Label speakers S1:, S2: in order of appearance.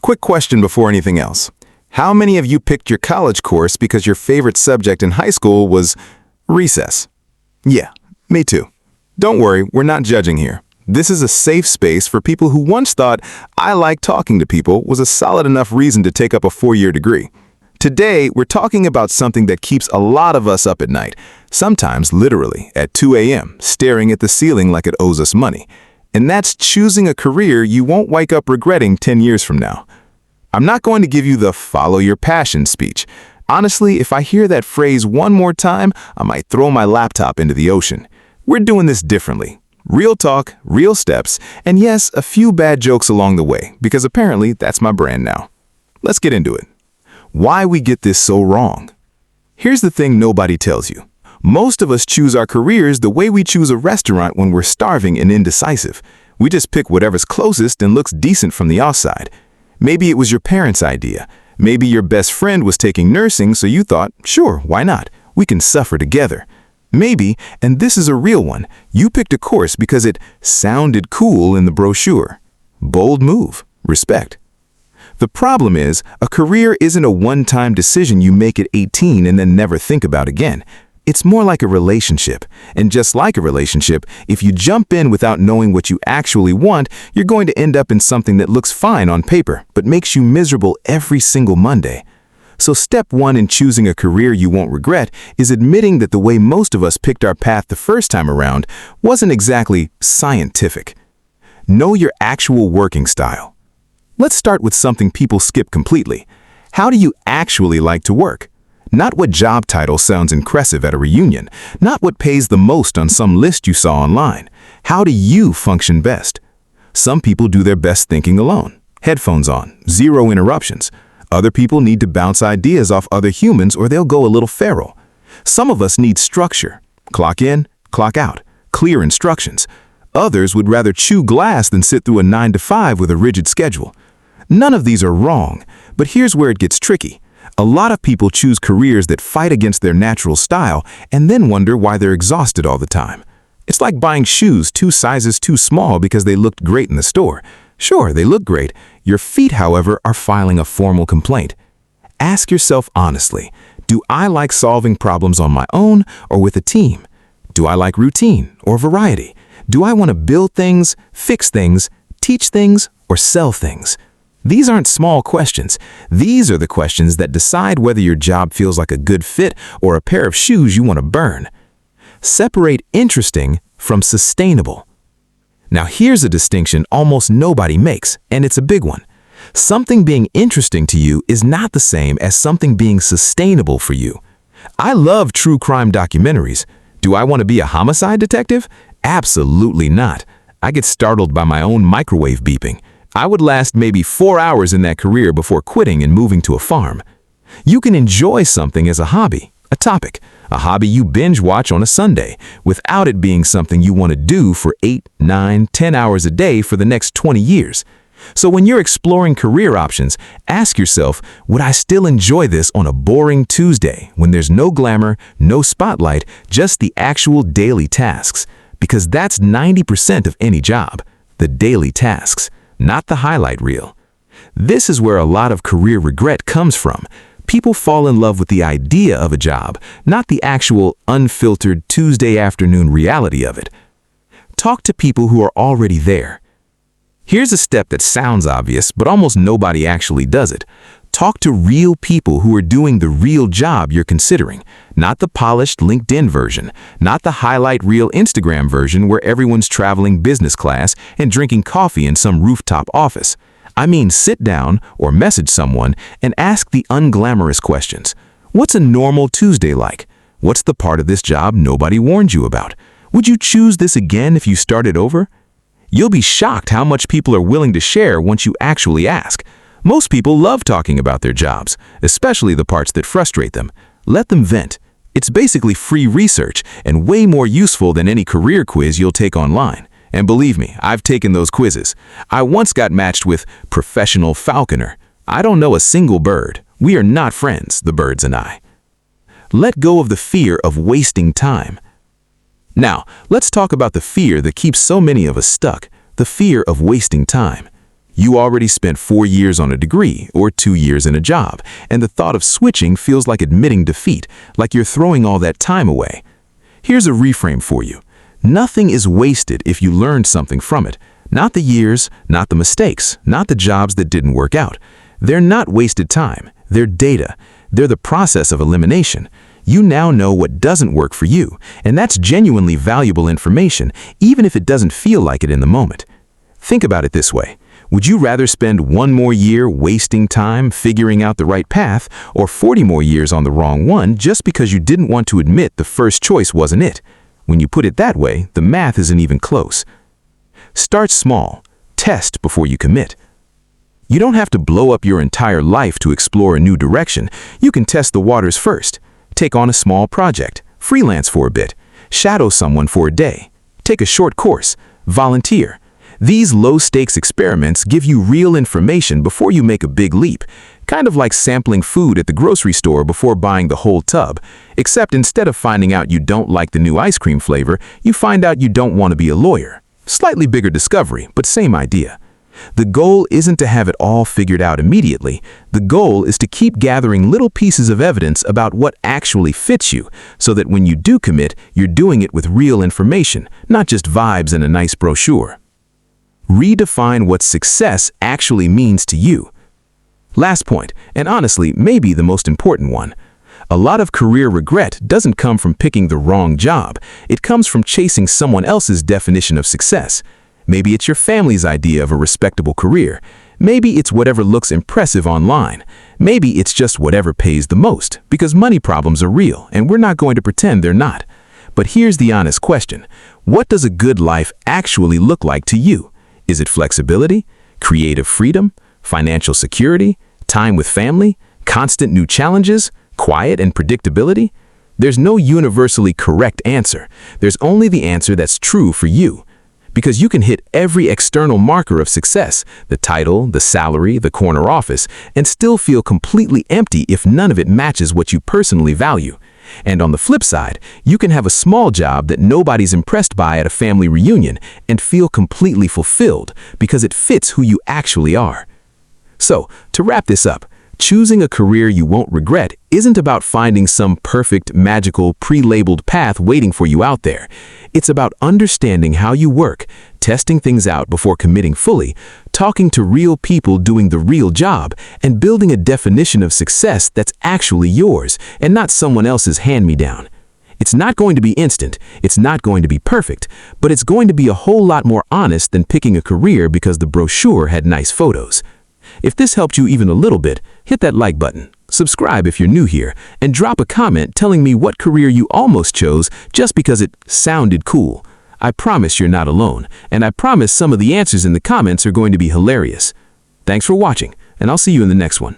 S1: Quick question before anything else. How many of you picked your college course because your favorite subject in high school was recess? Yeah, me too. Don't worry, we're not judging here. This is a safe space for people who once thought I like talking to people was a solid enough reason to take up a 4-year degree. Today, we're talking about something that keeps a lot of us up at night, sometimes literally at 2 a.m., staring at the ceiling like it owes us money. And that's choosing a career you won't wake up regretting 10 years from now. I'm not going to give you the follow your passion speech. Honestly, if I hear that phrase one more time, I might throw my laptop into the ocean. We're doing this differently. Real talk, real steps, and yes, a few bad jokes along the way, because apparently that's my brand now. Let's get into it. Why we get this so wrong. Here's the thing nobody tells you. Most of us choose our careers the way we choose a restaurant when we're starving and indecisive. We just pick whatever's closest and looks decent from the outside. Maybe it was your parents' idea. Maybe your best friend was taking nursing, so you thought, sure, why not? We can suffer together. Maybe, and this is a real one, you picked a course because it sounded cool in the brochure. Bold move. Respect. The problem is, a career isn't a one-time decision you make at 18 and then never think about again. It's more like a relationship. And just like a relationship, if you jump in without knowing what you actually want, you're going to end up in something that looks fine on paper, but makes you miserable every single Monday. So step one in choosing a career you won't regret is admitting that the way most of us picked our path the first time around wasn't exactly scientific. Know your actual working style. Let's start with something people skip completely. How do you actually like to work? Not what job title sounds impressive at a reunion, not what pays the most on some list you saw online. How do you function best? Some people do their best thinking alone, headphones on, zero interruptions. Other people need to bounce ideas off other humans or they'll go a little feral. Some of us need structure, clock in, clock out, clear instructions. Others would rather chew glass than sit through a 9-to-5 with a rigid schedule. None of these are wrong, but here's where it gets tricky. A lot of people choose careers that fight against their natural style and then wonder why they're exhausted all the time. It's like buying shoes 2 sizes too small because they looked great in the store. Sure, they look great. Your feet, however, are filing a formal complaint. Ask yourself honestly, do I like solving problems on my own or with a team? Do I like routine or variety? Do I want to build things, fix things, teach things, or sell things? These aren't small questions. These are the questions that decide whether your job feels like a good fit or a pair of shoes you want to burn. Separate interesting from sustainable. Now here's a distinction almost nobody makes, and it's a big one. Something being interesting to you is not the same as something being sustainable for you. I love true crime documentaries. Do I want to be a homicide detective? Absolutely not. I get startled by my own microwave beeping. I would last maybe 4 hours in that career before quitting and moving to a farm. You can enjoy something as a hobby, a topic, a hobby you binge watch on a Sunday, without it being something you want to do for 8, 9, 10 hours a day for the next 20 years. So when you're exploring career options, ask yourself, would I still enjoy this on a boring Tuesday when there's no glamour, no spotlight, just the actual daily tasks? Because that's 90% of any job, the daily tasks, not the highlight reel. This is where a lot of career regret comes from. People fall in love with the idea of a job, not the actual unfiltered Tuesday afternoon reality of it. Talk to people who are already there. Here's a step that sounds obvious, but almost nobody actually does it. Talk to real people who are doing the real job you're considering, not the polished LinkedIn version, not the highlight reel Instagram version where everyone's traveling business class and drinking coffee in some rooftop office. I mean, sit down or message someone and ask the unglamorous questions. What's a normal Tuesday like? What's the part of this job nobody warned you about? Would you choose this again if you started over? You'll be shocked how much people are willing to share once you actually ask. Most people love talking about their jobs, especially the parts that frustrate them. Let them vent. It's basically free research and way more useful than any career quiz you'll take online. And believe me, I've taken those quizzes. I once got matched with professional falconer. I don't know a single bird. We are not friends, the birds and I. Let go of the fear of wasting time. Now, let's talk about the fear that keeps so many of us stuck, the fear of wasting time. You already spent 4 years on a degree or 2 years in a job, and the thought of switching feels like admitting defeat, like you're throwing all that time away. Here's a reframe for you. Nothing is wasted if you learned something from it. Not the years, not the mistakes, not the jobs that didn't work out. They're not wasted time. They're data. They're the process of elimination. You now know what doesn't work for you, and that's genuinely valuable information, even if it doesn't feel like it in the moment. Think about it this way. Would you rather spend 1 more year wasting time figuring out the right path, or 40 more years on the wrong one just because you didn't want to admit the first choice wasn't it? When you put it that way, the math isn't even close. Start small. Test before you commit. You don't have to blow up your entire life to explore a new direction. You can test the waters first. Take on a small project, freelance for a bit, shadow someone for a day, take a short course, volunteer. These low-stakes experiments give you real information before you make a big leap, kind of like sampling food at the grocery store before buying the whole tub, except instead of finding out you don't like the new ice cream flavor, you find out you don't want to be a lawyer. Slightly bigger discovery, but same idea. The goal isn't to have it all figured out immediately. The goal is to keep gathering little pieces of evidence about what actually fits you, so that when you do commit, you're doing it with real information, not just vibes and a nice brochure. Redefine what success actually means to you. Last point, and honestly, maybe the most important one. A lot of career regret doesn't come from picking the wrong job. It comes from chasing someone else's definition of success. Maybe it's your family's idea of a respectable career. Maybe it's whatever looks impressive online. Maybe it's just whatever pays the most, because money problems are real, and we're not going to pretend they're not. But here's the honest question. What does a good life actually look like to you? Is it flexibility, creative freedom, financial security, time with family, constant new challenges, quiet and predictability? There's no universally correct answer. There's only the answer that's true for you. Because you can hit every external marker of success, the title, the salary, the corner office, and still feel completely empty if none of it matches what you personally value. And on the flip side, you can have a small job that nobody's impressed by at a family reunion and feel completely fulfilled because it fits who you actually are. So, to wrap this up, choosing a career you won't regret isn't about finding some perfect, magical, pre-labeled path waiting for you out there. It's about understanding how you work, testing things out before committing fully, talking to real people doing the real job, and building a definition of success that's actually yours and not someone else's hand-me-down. It's not going to be instant, it's not going to be perfect, but it's going to be a whole lot more honest than picking a career because the brochure had nice photos. If this helped you even a little bit, hit that like button, subscribe if you're new here, and drop a comment telling me what career you almost chose just because it sounded cool. I promise you're not alone, and I promise some of the answers in the comments are going to be hilarious. Thanks for watching, and I'll see you in the next one.